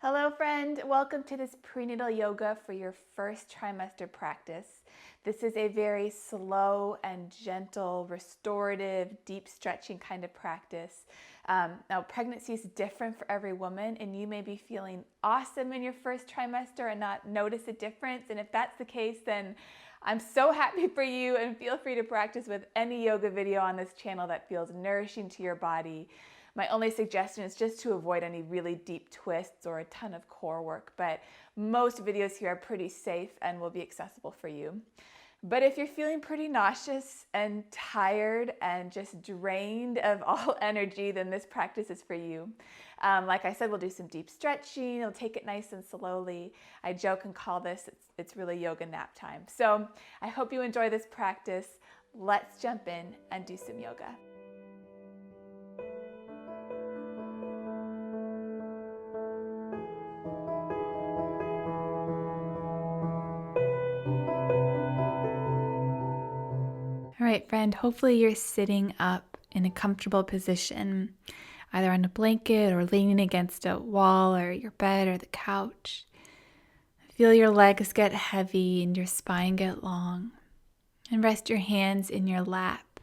Hello friend, welcome to this prenatal yoga for your first trimester practice. This is a very slow and gentle, restorative, deep stretching kind of practice. Now pregnancy is different for every woman, and you may be feeling awesome in your first trimester and not notice a difference. And if that's the case, then I'm so happy for you, and feel free to practice with any yoga video on this channel that feels nourishing to your body. My only suggestion is just to avoid any really deep twists or a ton of core work, but most videos here are pretty safe and will be accessible for you. But if you're feeling pretty nauseous and tired and just drained of all energy, then this practice is for you. Like I said, we'll do some deep stretching. We'll take it nice and slowly. I joke and call this, it's really yoga nap time. So I hope you enjoy this practice. Let's jump in and do some yoga. All right, friend, hopefully you're sitting up in a comfortable position, either on a blanket or leaning against a wall or your bed or the couch. Feel your legs get heavy and your spine get long, and rest your hands in your lap.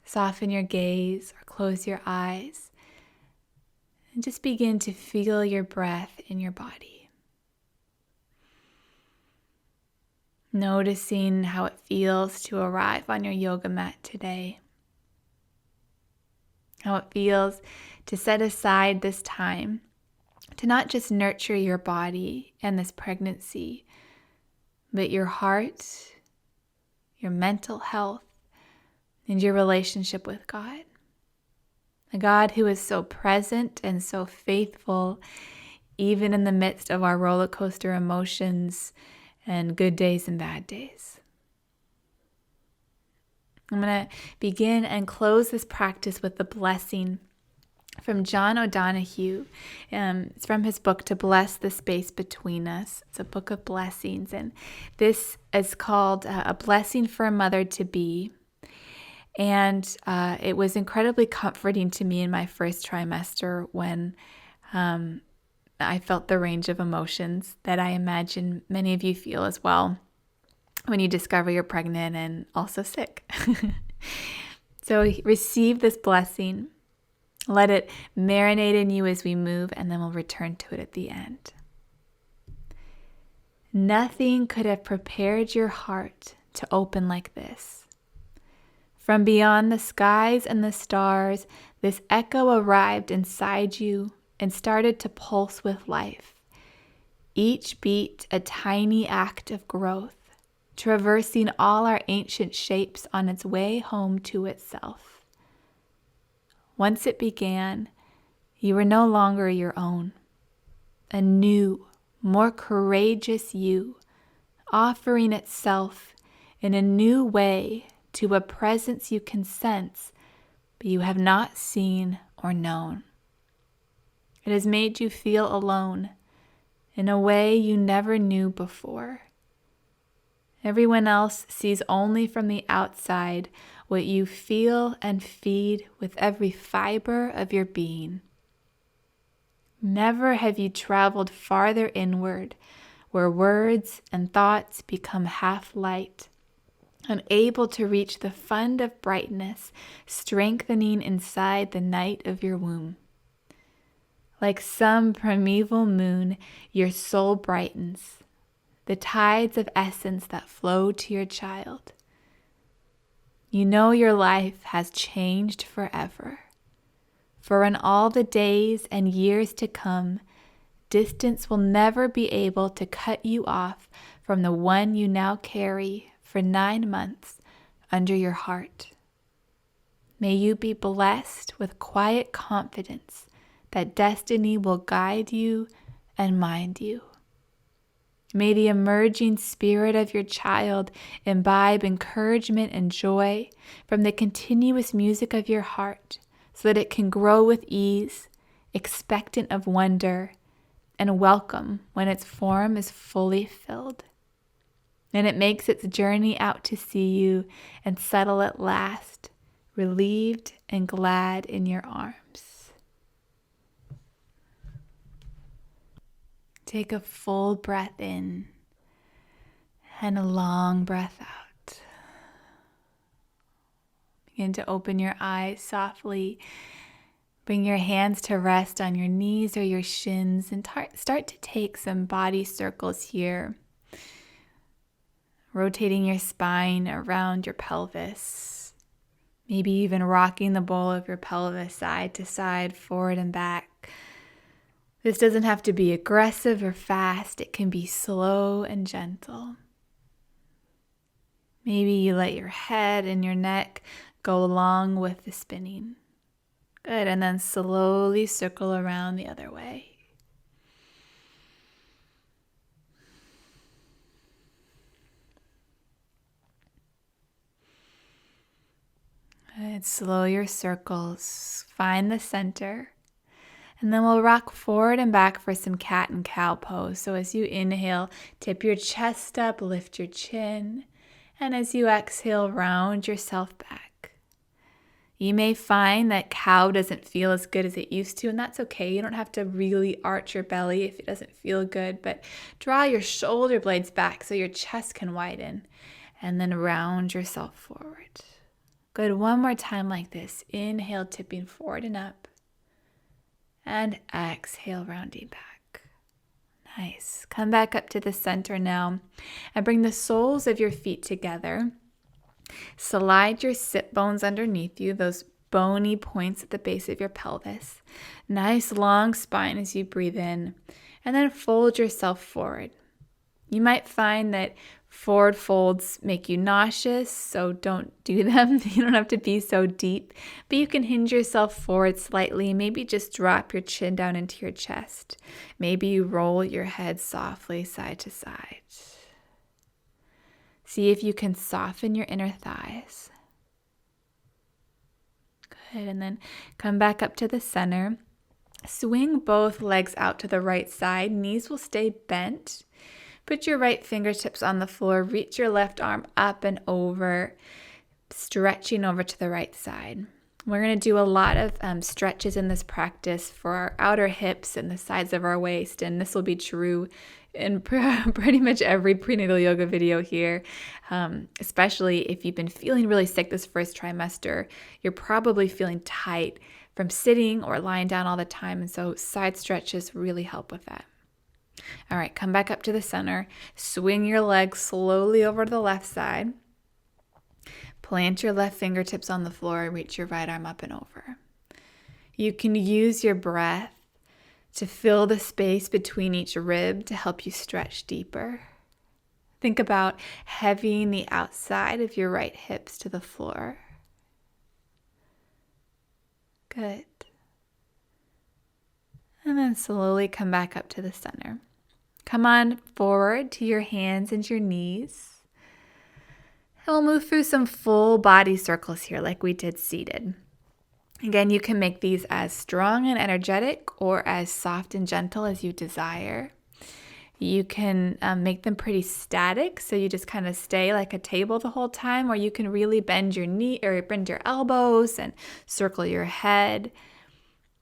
Soften your gaze or close your eyes, and just begin to feel your breath in your body. Noticing how it feels to arrive on your yoga mat today. How it feels to set aside this time to not just nurture your body and this pregnancy, but your heart, your mental health, and your relationship with God. A God who is so present and so faithful, even in the midst of our roller coaster emotions and good days and bad days. I'm going to begin and close this practice with the blessing from John O'Donohue. It's from his book, To Bless the Space Between Us. It's a book of blessings, and this is called A Blessing for a Mother to Be. And it was incredibly comforting to me in my first trimester when I felt the range of emotions that I imagine many of you feel as well when you discover you're pregnant and also sick. So receive this blessing. Let it marinate in you as we move, and then we'll return to it at the end. Nothing could have prepared your heart to open like this. From beyond the skies and the stars, this echo arrived inside you and started to pulse with life. Each beat a tiny act of growth, traversing all our ancient shapes on its way home to itself. Once it began, you were no longer your own. A new, more courageous you, offering itself in a new way to a presence you can sense, but you have not seen or known. It has made you feel alone in a way you never knew before. Everyone else sees only from the outside what you feel and feed with every fiber of your being. Never have you traveled farther inward, where words and thoughts become half light, unable to reach the fund of brightness strengthening inside the night of your womb. Like some primeval moon, your soul brightens, the tides of essence that flow to your child. You know your life has changed forever. For in all the days and years to come, distance will never be able to cut you off from the one you now carry for 9 months under your heart. May you be blessed with quiet confidence that destiny will guide you and mind you. May the emerging spirit of your child imbibe encouragement and joy from the continuous music of your heart, so that it can grow with ease, expectant of wonder, and welcome when its form is fully filled. And it makes its journey out to see you and settle at last, relieved and glad in your arms. take a full breath in and a long breath out. Begin to open your eyes softly. Bring your hands to rest on your knees or your shins and start to take some body circles here. Rotating your spine around your pelvis. Maybe even rocking the bowl of your pelvis side to side, forward and back. This doesn't have to be aggressive or fast. It can be slow and gentle. Maybe you let your head and your neck go along with the spinning. Good, and then slowly circle around the other way. Good, slow your circles, find the center, and then we'll rock forward and back for some cat and cow pose. So as you inhale, tip your chest up, lift your chin, and as you exhale, round yourself back. You may find that cow doesn't feel as good as it used to, and that's okay. You don't have to really arch your belly if it doesn't feel good, but draw your shoulder blades back so your chest can widen, and then round yourself forward. Good, one more time like this. Inhale, tipping forward and up, and exhale, rounding back. Nice. Come back up to the center now, and bring the soles of your feet together. Slide your sit bones underneath you, those bony points at the base of your pelvis. Nice long spine as you breathe in, and then fold yourself forward. You might find that forward folds make you nauseous, so don't do them. You don't have to be so deep, but you can hinge yourself forward slightly. Maybe just drop your chin down into your chest. Maybe you roll your head softly side to side. See if you can soften your inner thighs. Good, and then come back up to the center. Swing both legs out to the right side. Knees will stay bent. Put your right fingertips on the floor. Reach your left arm up and over, stretching over to the right side. We're going to do a lot of stretches in this practice for our outer hips and the sides of our waist, and this will be true in pretty much every prenatal yoga video here, especially if you've been feeling really sick this first trimester. You're probably feeling tight from sitting or lying down all the time, and so side stretches really help with that. All right, come back up to the center. Swing your legs slowly over to the left side. Plant your left fingertips on the floor and reach your right arm up and over. You can use your breath to fill the space between each rib to help you stretch deeper. Think about heavying the outside of your right hips to the floor. Good. And then slowly come back up to the center. Come on forward to your hands and your knees. And we'll move through some full body circles here like we did seated. Again, you can make these as strong and energetic or as soft and gentle as you desire. You can make them pretty static, so you just kind of stay like a table the whole time, or you can really bend your knee or bend your elbows and circle your head.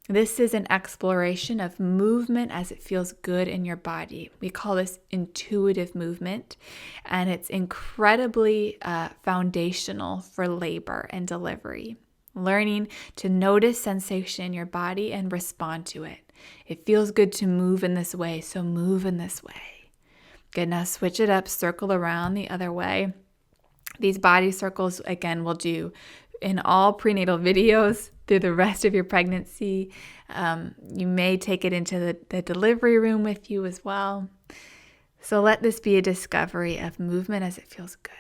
This is an exploration of movement as it feels good in your body. We call this intuitive movement, and it's incredibly foundational for labor and delivery. Learning to notice sensation in your body and respond to it. It feels good to move in this way, so move in this way. Good, now switch it up, circle around the other way. These body circles, again, we'll do in all prenatal videos through the rest of your pregnancy. You may take it into the delivery room with you as well. So let this be a discovery of movement as it feels good.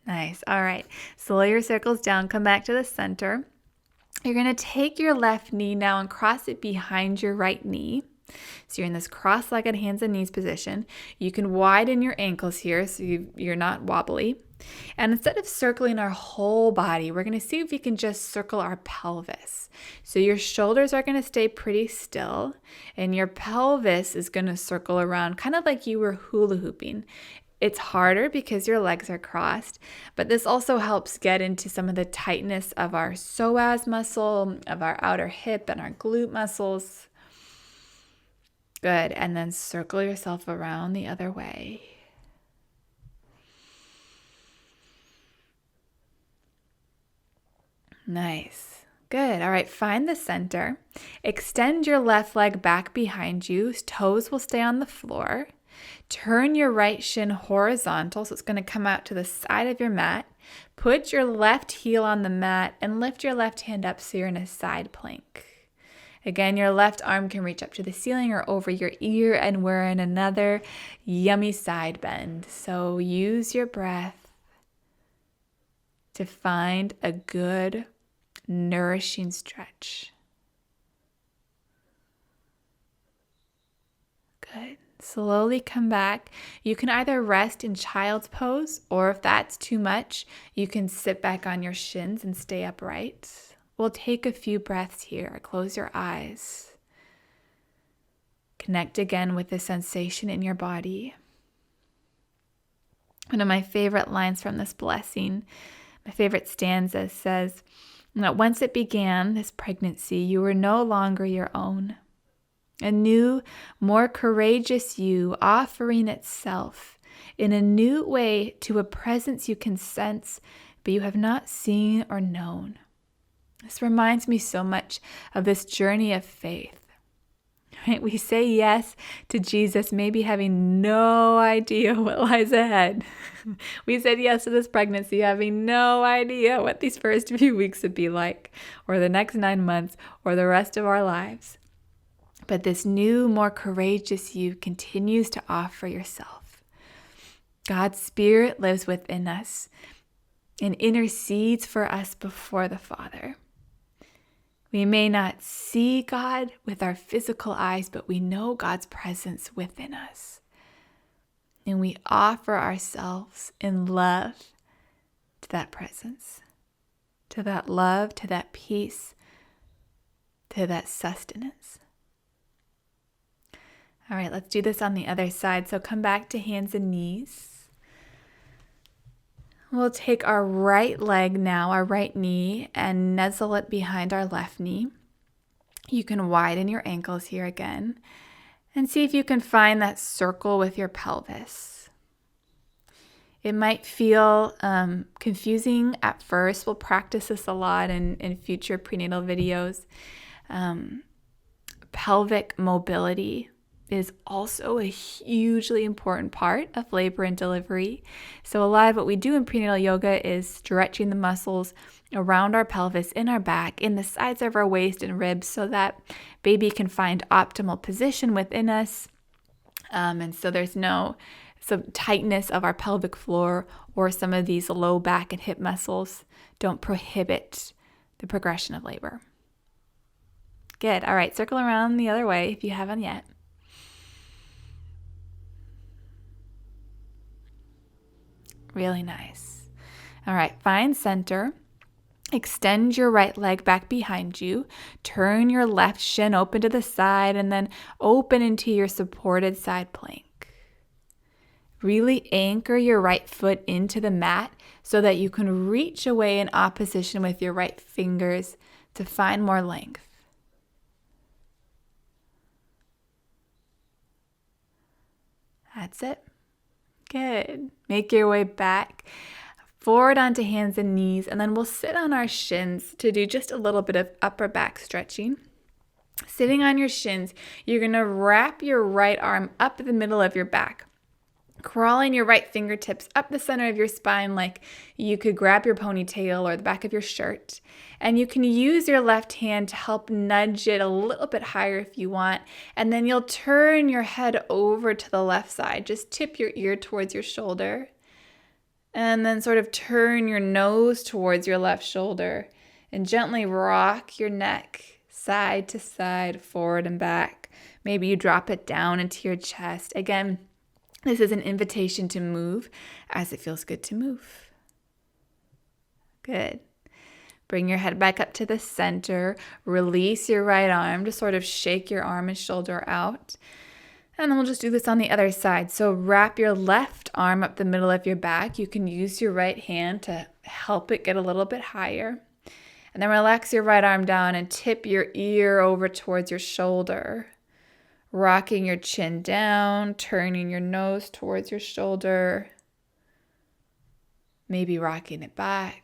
Nice. All right. Slow your circles down. Come back to the center. You're going to take your left knee now and cross it behind your right knee. So you're in this cross-legged hands and knees position. You can widen your ankles here so you're not wobbly. And instead of circling our whole body, we're going to see if we can just circle our pelvis. So your shoulders are going to stay pretty still, and your pelvis is going to circle around kind of like you were hula hooping. It's harder because your legs are crossed, but this also helps get into some of the tightness of our psoas muscle, of our outer hip and our glute muscles. Good. And then circle yourself around the other way. Nice. Good. All right. Find the center. Extend your left leg back behind you. Toes will stay on the floor. Turn your right shin horizontal, so it's going to come out to the side of your mat. Put your left heel on the mat and lift your left hand up so you're in a side plank. Again, your left arm can reach up to the ceiling or over your ear, and we're in another yummy side bend. So use your breath to find a good, nourishing stretch. Good. Slowly come back. You can either rest in child's pose, or if that's too much, you can sit back on your shins and stay upright. We'll take a few breaths here. Close your eyes. Connect again with the sensation in your body. One of my favorite lines from this blessing, my favorite stanza says that once it began, this pregnancy, you were no longer your own. A new, more courageous you offering itself in a new way to a presence you can sense, but you have not seen or known. This reminds me so much of this journey of faith. Right? We say yes to Jesus, maybe having no idea what lies ahead. We said yes to this pregnancy, having no idea what these first few weeks would be like, or the next 9 months, or the rest of our lives. But this new, more courageous you continues to offer yourself. God's Spirit lives within us and intercedes for us before the Father. We may not see God with our physical eyes, but we know God's presence within us. And we offer ourselves in love to that presence, to that love, to that peace, to that sustenance. All right, let's do this on the other side. So come back to hands and knees. We'll take our right leg now, our right knee, and nuzzle it behind our left knee. You can widen your ankles here again and see if you can find that circle with your pelvis. It might feel confusing at first. We'll practice this a lot in future prenatal videos. Pelvic mobility is also a hugely important part of labor and delivery. So a lot of what we do in prenatal yoga is stretching the muscles around our pelvis, in our back, in the sides of our waist and ribs, so that baby can find optimal position within us. And so there's no tightness of our pelvic floor, or some of these low back and hip muscles don't prohibit the progression of labor. Good. All right, circle around the other way if you haven't yet. Really nice. All right, find center. Extend your right leg back behind you. Turn your left shin open to the side and then open into your supported side plank. Really anchor your right foot into the mat so that you can reach away in opposition with your right fingers to find more length. That's it. Good. Make your way back, forward onto hands and knees, and then we'll sit on our shins to do just a little bit of upper back stretching. Sitting on your shins, you're going to wrap your right arm up the middle of your back, crawling your right fingertips up the center of your spine like you could grab your ponytail or the back of your shirt. And you can use your left hand to help nudge it a little bit higher if you want. And then you'll turn your head over to the left side. Just tip your ear towards your shoulder. And then sort of turn your nose towards your left shoulder. And gently rock your neck side to side, forward and back. Maybe you drop it down into your chest. Again, this is an invitation to move as it feels good to move. Good. Bring your head back up to the center. Release your right arm to sort of shake your arm and shoulder out. And then we'll just do this on the other side. So wrap your left arm up the middle of your back. You can use your right hand to help it get a little bit higher. And then relax your right arm down and tip your ear over towards your shoulder. Rocking your chin down, turning your nose towards your shoulder, maybe rocking it back.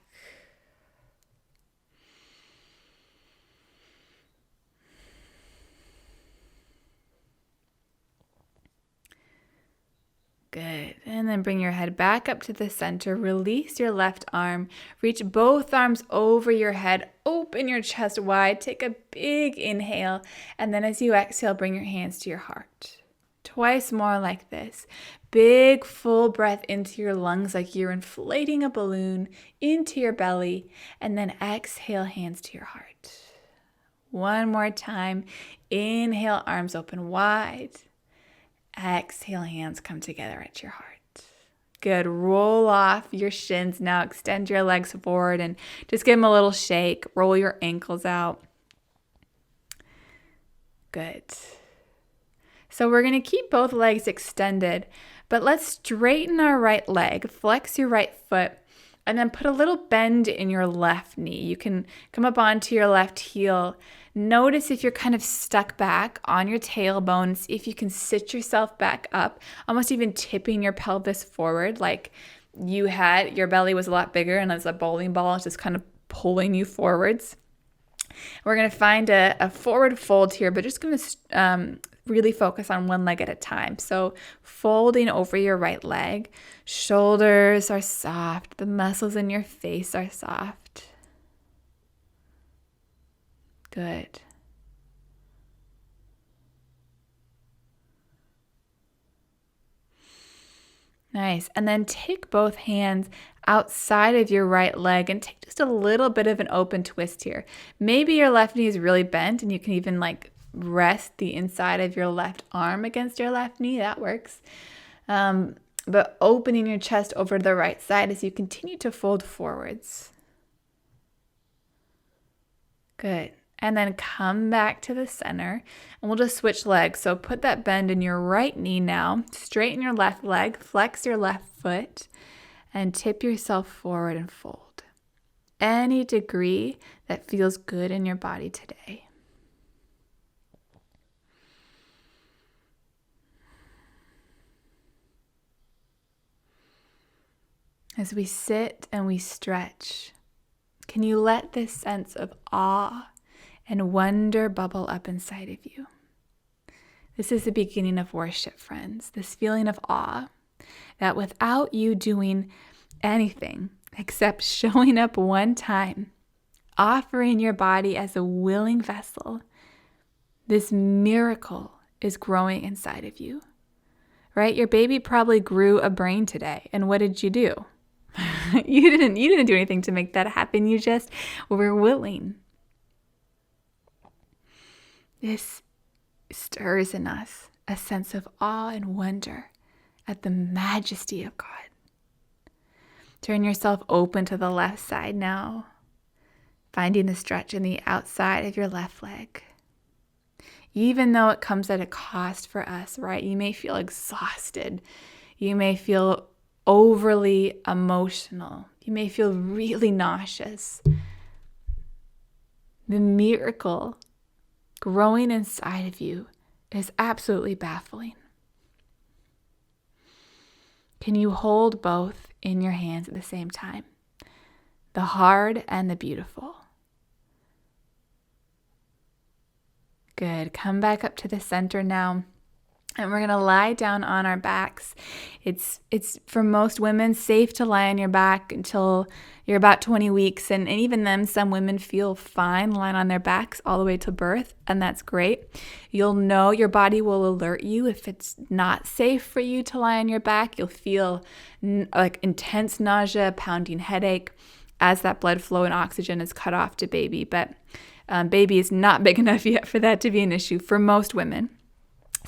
Good. And then bring your head back up to the center. Release your left arm. Reach both arms over your head. Open your chest wide. Take a big inhale. And then as you exhale, bring your hands to your heart. Twice more like this. Big full breath into your lungs like you're inflating a balloon into your belly. And then exhale, hands to your heart. One more time. Inhale, arms open wide. Exhale, hands come together at your heart. Good. Roll off your shins now. Extend your legs forward and just give them a little shake. Roll your ankles out. Good. So we're going to keep both legs extended, but let's straighten our right leg. Flex your right foot and then put a little bend in your left knee. You can come up onto your left heel. Notice if you're kind of stuck back on your tailbone. See if you can sit yourself back up, almost even tipping your pelvis forward like your belly was a lot bigger and as a bowling ball, it's just kind of pulling you forwards. We're going to find a forward fold here, but just going to really focus on one leg at a time. So folding over your right leg, shoulders are soft, the muscles in your face are soft. Good. Nice. And then take both hands outside of your right leg and take just a little bit of an open twist here. Maybe your left knee is really bent and you can even rest the inside of your left arm against your left knee. That works. But opening your chest over to the right side as you continue to fold forwards. Good. And then come back to the center and we'll just switch legs. So put that bend in your right knee now. Straighten your left leg, flex your left foot, and tip yourself forward and fold. Any degree that feels good in your body today. As we sit and we stretch, can you let this sense of awe and wonder bubble up inside of you? This is the beginning of worship, friends. This feeling of awe that without you doing anything except showing up one time, offering your body as a willing vessel, this miracle is growing inside of you, right? Your baby probably grew a brain today. And what did you do? You didn't do anything to make that happen. You just were willing. This stirs in us a sense of awe and wonder at the majesty of God. Turn yourself open to the left side now, finding the stretch in the outside of your left leg. Even though it comes at a cost for us, right? You may feel exhausted. You may feel overly emotional. You may feel really nauseous. The miracle growing inside of you is absolutely baffling. Can you hold both in your hands at the same time? The hard and the beautiful. Good. Come back up to the center now. And we're going to lie down on our backs. It's for most women safe to lie on your back until you're about 20 weeks. And even then, some women feel fine lying on their backs all the way to birth. And that's great. You'll know, your body will alert you if it's not safe for you to lie on your back. You'll feel like intense nausea, pounding headache as that blood flow and oxygen is cut off to baby. But baby is not big enough yet for that to be an issue for most women.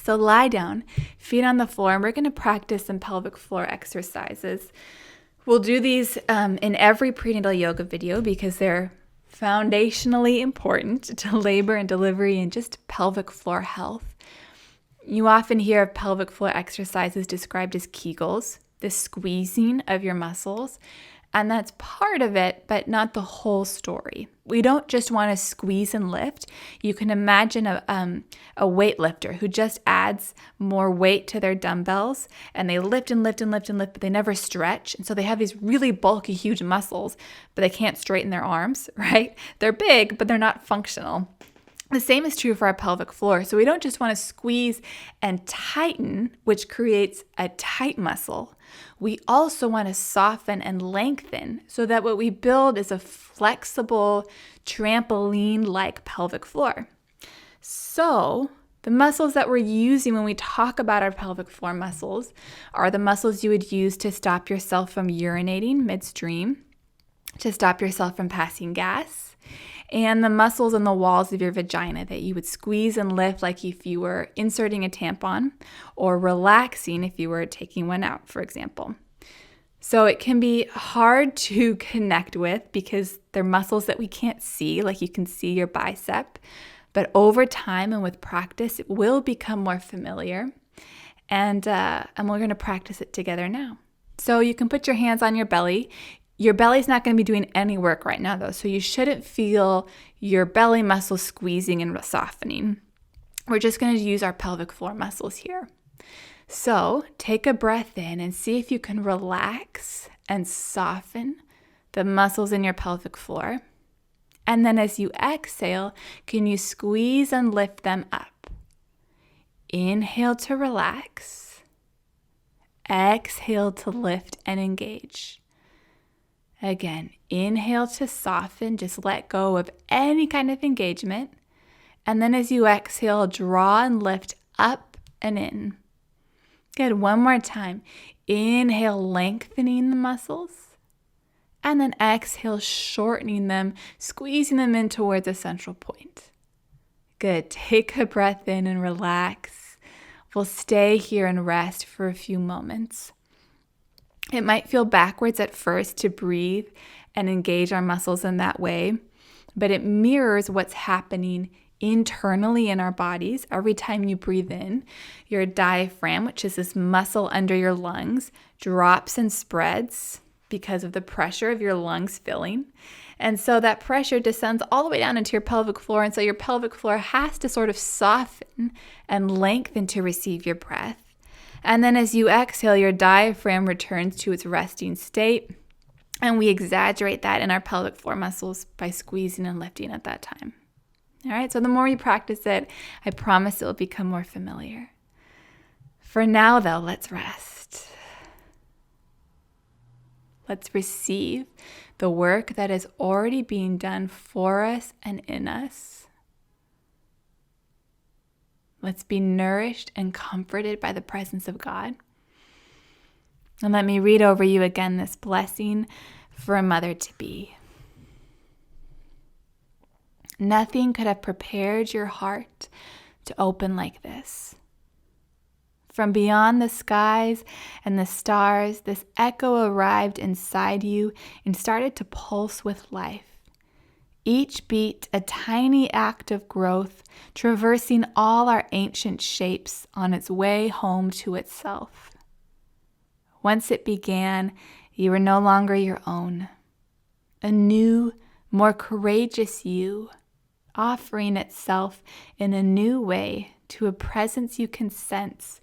So lie down, feet on the floor, and we're going to practice some pelvic floor exercises. We'll do these in every prenatal yoga video because they're foundationally important to labor and delivery and just pelvic floor health. You often hear of pelvic floor exercises described as Kegels, the squeezing of your muscles. And that's part of it, but not the whole story. We don't just want to squeeze and lift. You can imagine a weightlifter who just adds more weight to their dumbbells, and they lift and lift and lift and lift, but they never stretch. And so they have these really bulky, huge muscles, but they can't straighten their arms, right? They're big, but they're not functional. The same is true for our pelvic floor. So we don't just want to squeeze and tighten, which creates a tight muscle. We also want to soften and lengthen so that what we build is a flexible, trampoline-like pelvic floor. So the muscles that we're using when we talk about our pelvic floor muscles are the muscles you would use to stop yourself from urinating midstream, to stop yourself from passing gas, and the muscles in the walls of your vagina that you would squeeze and lift like if you were inserting a tampon or relaxing if you were taking one out, for example. So it can be hard to connect with because they're muscles that we can't see, like you can see your bicep. But over time and with practice, it will become more familiar. And we're going to practice it together now. So you can put your hands on your belly. Your belly's not going to be doing any work right now, though, so you shouldn't feel your belly muscles squeezing and softening. We're just going to use our pelvic floor muscles here. So take a breath in and see if you can relax and soften the muscles in your pelvic floor. And then as you exhale, can you squeeze and lift them up? Inhale to relax. Exhale to lift and engage. Again, inhale to soften, just let go of any kind of engagement. And then as you exhale, draw and lift up and in. Good, one more time. Inhale, lengthening the muscles. And then exhale, shortening them, squeezing them in towards a central point. Good, take a breath in and relax. We'll stay here and rest for a few moments. It might feel backwards at first to breathe and engage our muscles in that way, but it mirrors what's happening internally in our bodies. Every time you breathe in, your diaphragm, which is this muscle under your lungs, drops and spreads because of the pressure of your lungs filling. And so that pressure descends all the way down into your pelvic floor. And so your pelvic floor has to sort of soften and lengthen to receive your breath. And then as you exhale, your diaphragm returns to its resting state. And we exaggerate that in our pelvic floor muscles by squeezing and lifting at that time. All right, so the more you practice it, I promise it will become more familiar. For now, though, let's rest. Let's receive the work that is already being done for us and in us. Let's be nourished and comforted by the presence of God. And let me read over you again this blessing for a mother-to-be. Nothing could have prepared your heart to open like this. From beyond the skies and the stars, this echo arrived inside you and started to pulse with life. Each beat a tiny act of growth, traversing all our ancient shapes on its way home to itself. Once it began, you were no longer your own. A new, more courageous you, offering itself in a new way to a presence you can sense,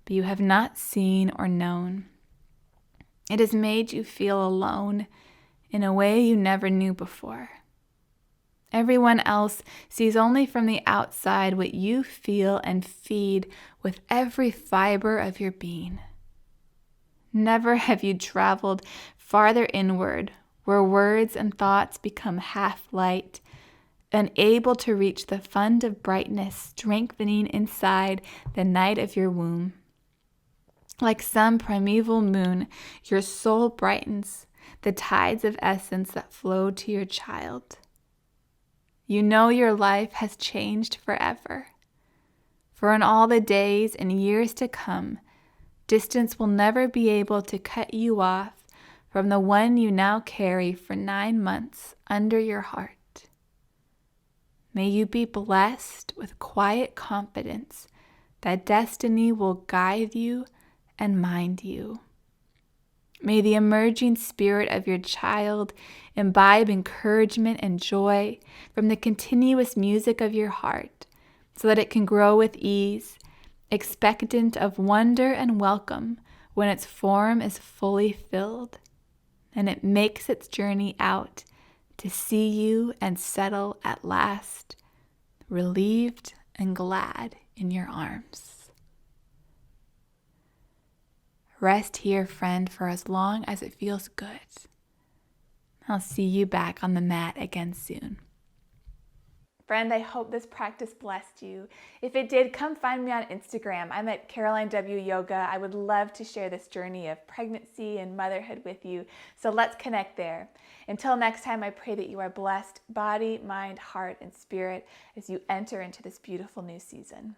but you have not seen or known. It has made you feel alone in a way you never knew before. Everyone else sees only from the outside what you feel and feed with every fiber of your being. Never have you traveled farther inward, where words and thoughts become half light, unable to reach the fund of brightness strengthening inside the night of your womb. Like some primeval moon, your soul brightens the tides of essence that flow to your child. You know your life has changed forever. For in all the days and years to come, distance will never be able to cut you off from the one you now carry for 9 months under your heart. May you be blessed with quiet confidence that destiny will guide you and mind you. May the emerging spirit of your child imbibe encouragement and joy from the continuous music of your heart, so that it can grow with ease, expectant of wonder and welcome when its form is fully filled, and it makes its journey out to see you and settle at last, relieved and glad in your arms. Rest here, friend, for as long as it feels good. I'll see you back on the mat again soon. Friend, I hope this practice blessed you. If it did, come find me on Instagram. I'm at Caroline W. Yoga. I would love to share this journey of pregnancy and motherhood with you. So let's connect there. Until next time, I pray that you are blessed, body, mind, heart, and spirit, as you enter into this beautiful new season.